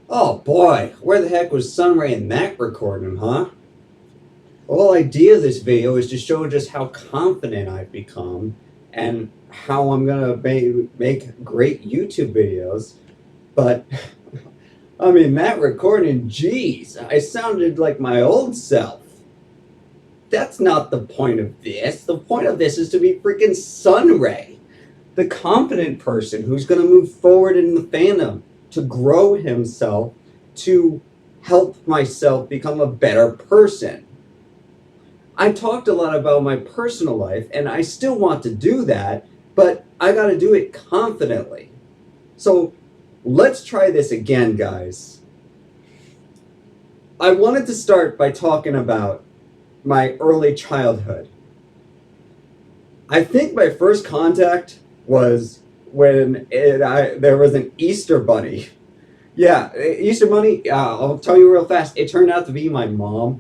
Oh boy, where the heck was Sunray in that recording, huh? The whole idea of this video is to show just how confident I've become and how I'm gonna make great YouTube videos. But, I mean, that recording, geez, I sounded like my old self. That's not the point of this. The point of this is to be freaking Sunray, the confident person who's gonna move forward in the fandom, to grow himself, to help myself become a better person. I talked a lot about my personal life, and I still want to do that, but I gotta do it confidently. So let's try this again, guys. I wanted to start by talking about my early childhood. I think my first contact was when there was an Easter bunny. Yeah, Easter bunny, I'll tell you real fast, it turned out to be my mom.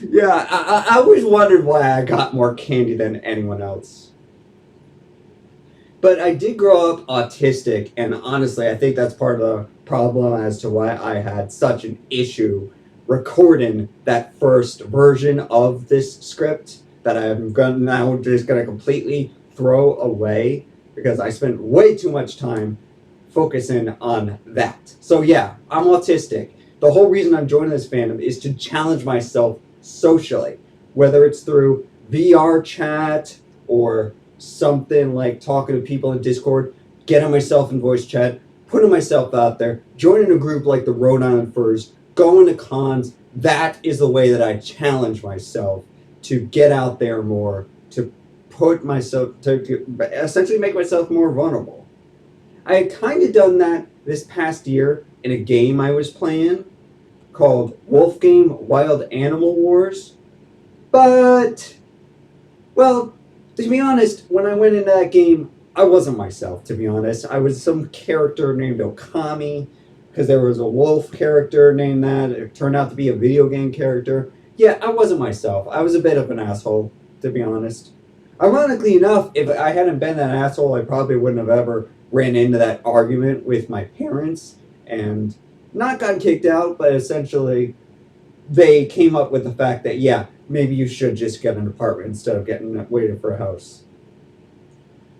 Yeah, I always wondered why I got more candy than anyone else. But I did grow up autistic, and honestly, I think that's part of the problem as to why I had such an issue recording that first version of this script that I'm now just gonna completely throw away because I spent way too much time focusing on that. So yeah, I'm autistic. The whole reason I'm joining this fandom is to challenge myself socially, whether it's through VR chat or something like talking to people in Discord, getting myself in voice chat, putting myself out there, joining a group like the Rhode Island Furs, going to cons. That is the way that I challenge myself to get out there more, to put myself, to essentially make myself more vulnerable. I had kind of done that this past year in a game I was playing called Wolf Game Wild Animal Wars. But, well, to be honest, when I went into that game, I wasn't myself, to be honest. I was some character named Okami, because there was a wolf character named that. It turned out to be a video game character. Yeah, I wasn't myself. I was a bit of an asshole, to be honest. Ironically enough, if I hadn't been that asshole, I probably wouldn't have ever ran into that argument with my parents and not gotten kicked out, but essentially they came up with the fact that, yeah, maybe you should just get an apartment instead of waiting for a house.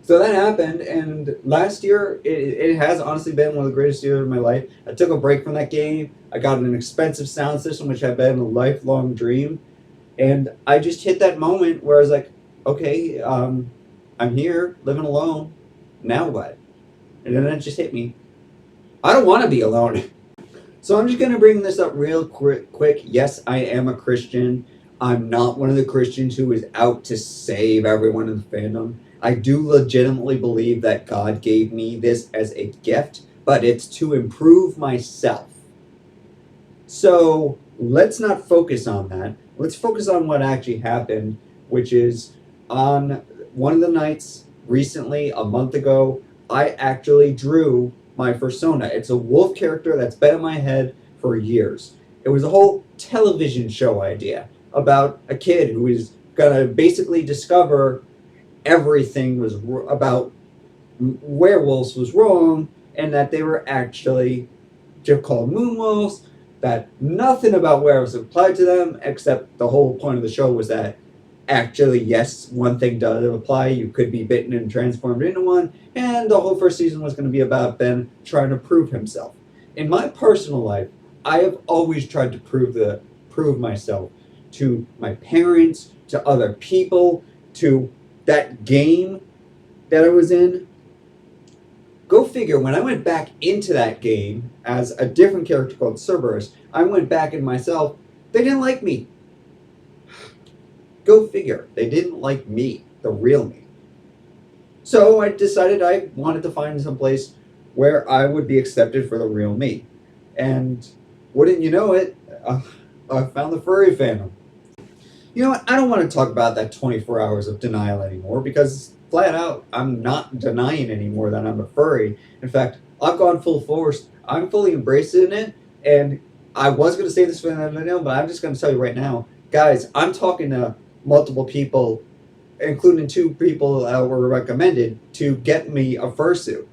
So that happened, and last year, it has honestly been one of the greatest years of my life. I took a break from that game. I got an expensive sound system, which had been a lifelong dream. And I just hit that moment where I was like, okay, I'm here, living alone. Now what? And then it just hit me. I don't want to be alone. So I'm just going to bring this up real quick. Yes, I am a Christian. I'm not one of the Christians who is out to save everyone in the fandom. I do legitimately believe that God gave me this as a gift, but it's to improve myself. So let's not focus on that. Let's focus on what actually happened, which is on one of the nights recently, a month ago, I actually drew my Fursona. It's a wolf character that's been in my head for years. It was a whole television show idea about a kid who is gonna basically discover everything was about werewolves was wrong, and that they were actually just called moon wolves, that nothing about werewolves applied to them, except the whole point of the show was that actually, yes, one thing does apply. You could be bitten and transformed into one, and the whole first season was going to be about Ben trying to prove himself. In my personal life, I have always tried to prove myself to my parents, to other people, to that game that I was in. Go figure, when I went back into that game as a different character called Cerberus, I went back in myself. They didn't like me. Go figure. They didn't like me, the real me. So I decided I wanted to find some place where I would be accepted for the real me. And wouldn't you know it, I found the furry fandom. You know what? I don't want to talk about that 24 hours of denial anymore because flat out, I'm not denying anymore that I'm a furry. In fact, I've gone full force. I'm fully embracing it. And I was going to say this for the video, but I'm just going to tell you right now, guys, I'm talking to multiple people, including 2 people that were recommended to get me a fursuit.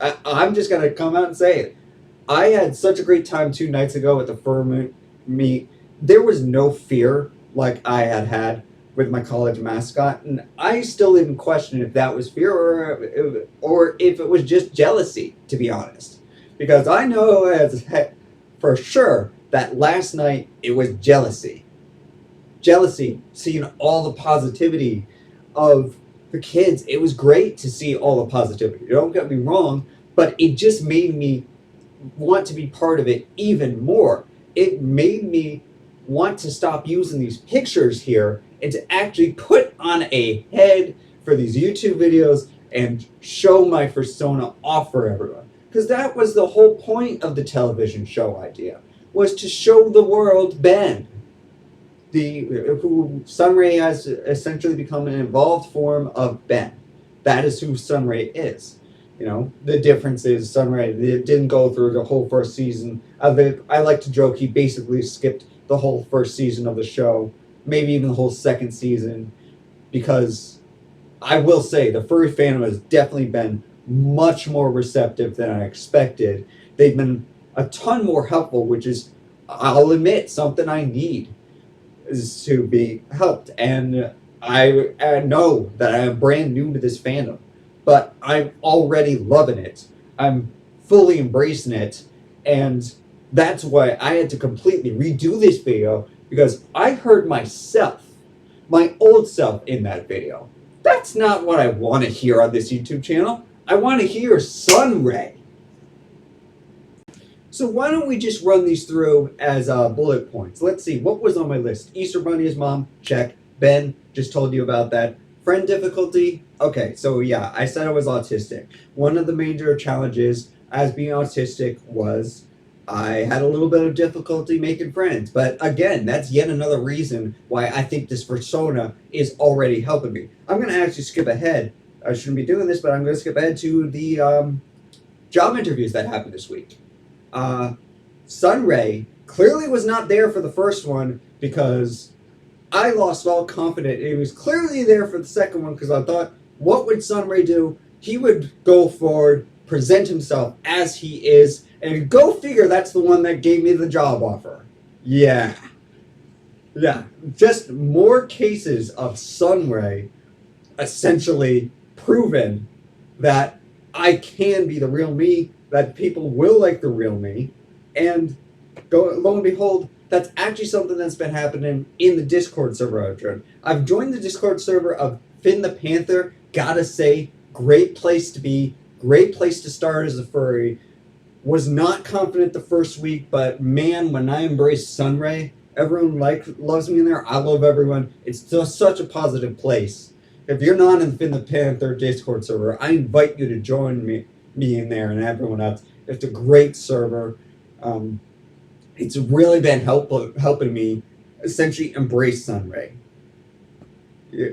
I'm just going to come out and say it. I had such a great time 2 nights ago at the Fur meet. There was no fear like I had had with my college mascot, and I still didn't question if that was fear or if it was just jealousy, to be honest, because I know as heck for sure that last night it was jealousy, jealousy, seeing all the positivity of the kids. It was great to see all the positivity. Don't get me wrong, but it just made me want to be part of it even more. It made me want to stop using these pictures here and to actually put on a head for these YouTube videos and show my Fursona off for everyone. Because that was the whole point of the television show idea, was to show the world Ben, who Sunray has essentially become an evolved form of Ben. That is who Sunray is. You know, the difference is Sunray didn't go through the whole first season. I like to joke he basically skipped the whole first season of the show, maybe even the whole second season, because I will say the furry fandom has definitely been much more receptive than I expected. They've been a ton more helpful, which is, I'll admit, something I need is to be helped. And I know that I am brand new to this fandom, but I'm already loving it. I'm fully embracing it, and that's why I had to completely redo this video, because I heard myself, my old self, in that video. That's not what I want to hear on this YouTube channel. I want to hear Sunray. So why don't we just run these through as bullet points? Let's see, what was on my list? Easter Bunny is mom, check. Ben, just told you about that. Friend difficulty, okay, so yeah, I said I was autistic. One of the major challenges as being autistic was I had a little bit of difficulty making friends. But again, that's yet another reason why I think this persona is already helping me. I'm going to actually skip ahead. I shouldn't be doing this, but I'm going to skip ahead to the job interviews that happened this week. Sunray clearly was not there for the first one because I lost all confidence. He was clearly there for the second one because I thought, what would Sunray do? He would go forward, present himself as he is, and go figure that's the one that gave me the job offer. Yeah. Just more cases of Sunray essentially proven that I can be the real me, that people will like the real me, and lo and behold, that's actually something that's been happening in the Discord server I've joined. I've joined the Discord server of Finn the Panther. Gotta say, great place to be, great place to start as a furry. Was not confident the first week, but man, when I embrace Sunray, everyone loves me in there. I love everyone. It's just such a positive place. If you're not in Finn the Panther Discord server, I invite you to join me in there and everyone else. It's a great server. It's really been helping me essentially embrace Sunray. Yeah,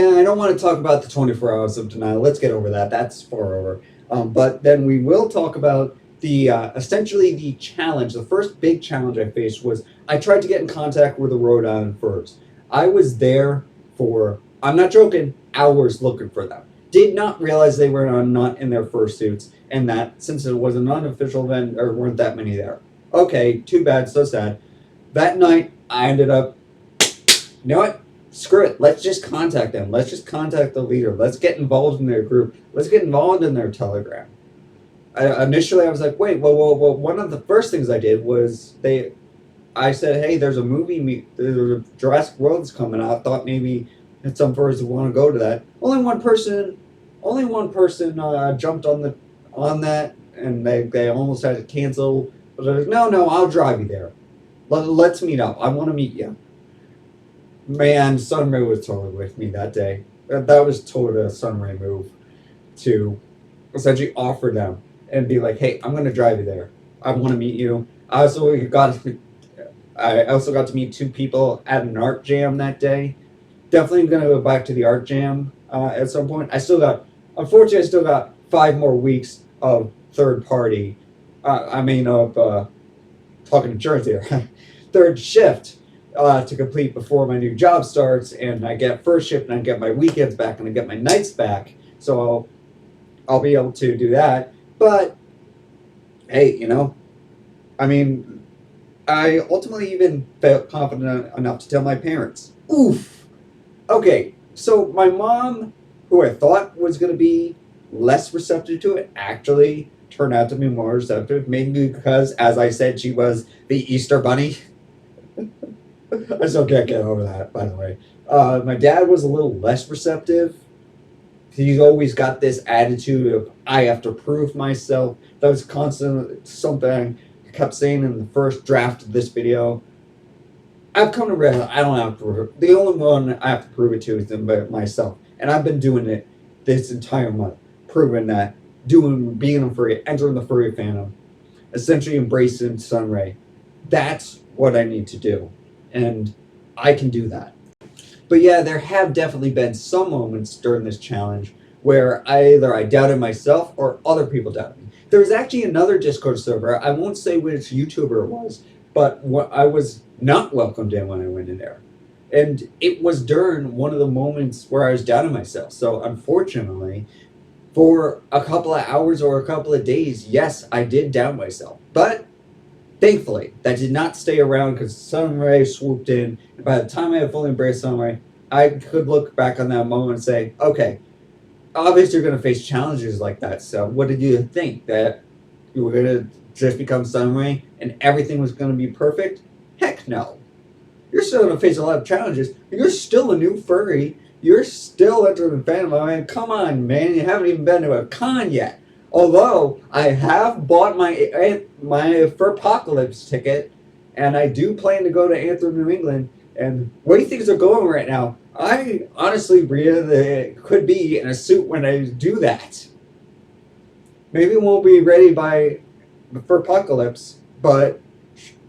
I don't want to talk about the 24 hours of denial. Let's get over that. That's far over. But then we will talk about the essentially the challenge. The first big challenge I faced was I tried to get in contact with the Rhode Island Furs. I was there for, I'm not joking, hours looking for them. Did not realize they were not in their fursuits, and that since it was an unofficial event, there weren't that many there. Okay, too bad, so sad. That night, I ended up, you know what? Screw it. Let's just contact them. Let's just contact the leader. Let's get involved in their group. Let's get involved in their Telegram. Initially, I was like, wait, whoa. One of the first things I did was I said, hey, there's a movie, there's a Jurassic World that's coming out. I thought maybe some furries would want to go to that. Only one person jumped on that, and they almost had to cancel. But I was like, no, I'll drive you there. Let's meet up. I want to meet you. Man, Sunray was totally with me that day. That was totally a Sunray move to essentially offer them and be like, hey, I'm going to drive you there. I want to meet you. I also got to meet 2 people at an art jam that day. Definitely going to go back to the art jam at some point. Unfortunately, I still got 5 more weeks of third party. Talking insurance here. Third shift to complete before my new job starts, and I get first shift, and I get my weekends back, and I get my nights back. So I'll be able to do that. But hey, I mean, I ultimately even felt confident enough to tell my parents. Oof. Okay, so my mom, who I thought was going to be less receptive to it, actually turned out to be more receptive. Maybe because, as I said, she was the Easter Bunny. I still can't get over that, by the way. My dad was a little less receptive. He's always got this attitude of I have to prove myself. That was constant something I kept saying in the first draft of this video. I've come to realize I don't have to prove it. The only one I have to prove it to is myself, and I've been doing it this entire month, proving that being a furry, entering the furry fandom, essentially embracing Sunray. That's what I need to do, and I can do that. But yeah, there have definitely been some moments during this challenge where either I doubted myself or other people doubted me. There was actually another Discord server. I won't say which YouTuber it was, but I was not welcomed in when I went in there. And it was during one of the moments where I was doubting myself. So unfortunately, for a couple of hours or a couple of days, yes, I did doubt myself. But thankfully, that did not stay around because Sunray swooped in. And by the time I had fully embraced Sunray, I could look back on that moment and say, okay, obviously you're going to face challenges like that. So what did you think? That you were going to just become Sunray and everything was going to be perfect? Heck no. You're still going to face a lot of challenges. You're still a new furry. You're still entering the fandom. I mean, come on, man. You haven't even been to a con yet. Although I have bought my Furpocalypse ticket, and I do plan to go to Anthem, New England. And where do you think things are going right now? I honestly really could be in a suit when I do that. Maybe it won't be ready by Furpocalypse, but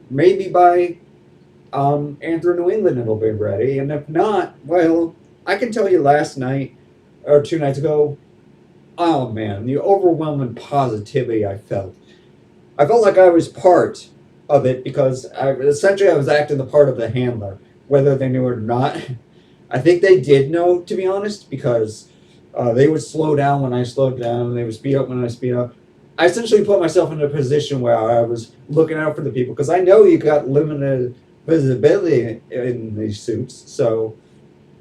maybe by Anthem, New England it'll be ready. And if not, well, I can tell you last night or 2 nights ago, oh man, the overwhelming positivity I felt. I felt like I was part of it because I was acting the part of the handler, whether they knew it or not. I think they did know, to be honest, because they would slow down when I slowed down, and they would speed up when I speed up. I essentially put myself in a position where I was looking out for the people because I know you got limited visibility in these suits, so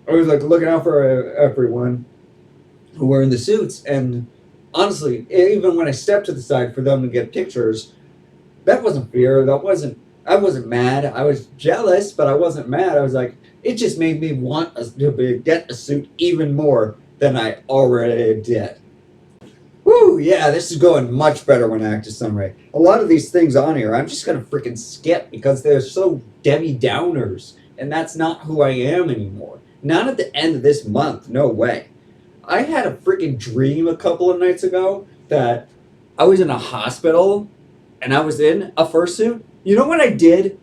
I was like looking out for everyone who were in the suits. And honestly, even when I stepped to the side for them to get pictures, that wasn't fear. I wasn't mad. I was jealous, but I wasn't mad. I was like, it just made me want to get a suit even more than I already did. Woo, yeah, this is going much better when I act as Sunray. A lot of these things on here, I'm just going to freaking skip because they're so Debbie Downers, and that's not who I am anymore. Not at the end of this month, no way. I had a freaking dream a couple of nights ago that I was in a hospital and I was in a fursuit. You know what I did?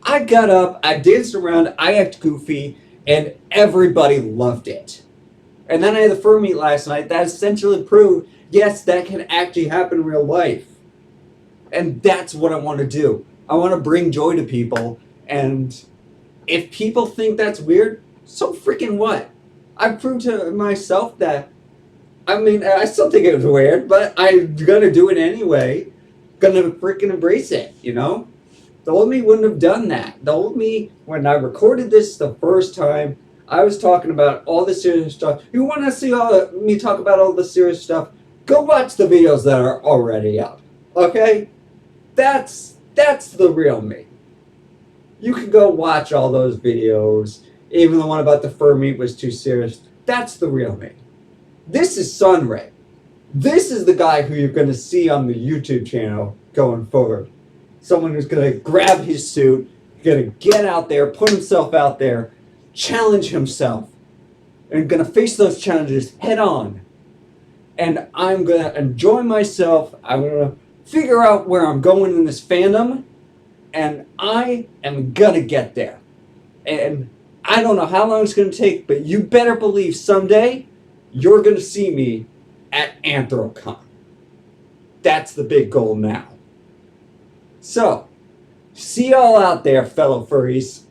I got up, I danced around, I acted goofy, and everybody loved it. And then I had the fur meet last night that essentially proved, yes, that can actually happen in real life. And that's what I want to do. I want to bring joy to people. And if people think that's weird, so freaking what? I proved to myself that, I mean, I still think it was weird, but I'm gonna do it anyway. Gonna freaking embrace it, you know? The old me wouldn't have done that. The old me, when I recorded this the first time, I was talking about all the serious stuff. You want to see me talk about all the serious stuff? Go watch the videos that are already up. Okay? That's the real me. You can go watch all those videos. Even the one about the fur meat was too serious. That's the real me. This is Sunray. This is the guy who you're going to see on the YouTube channel going forward. Someone who's going to grab his suit, going to get out there, put himself out there, challenge himself, and going to face those challenges head on. And I'm going to enjoy myself. I'm going to figure out where I'm going in this fandom, and I am going to get there. And I don't know how long it's going to take, but you better believe someday you're going to see me at Anthrocon. That's the big goal now. So, see y'all out there, fellow furries.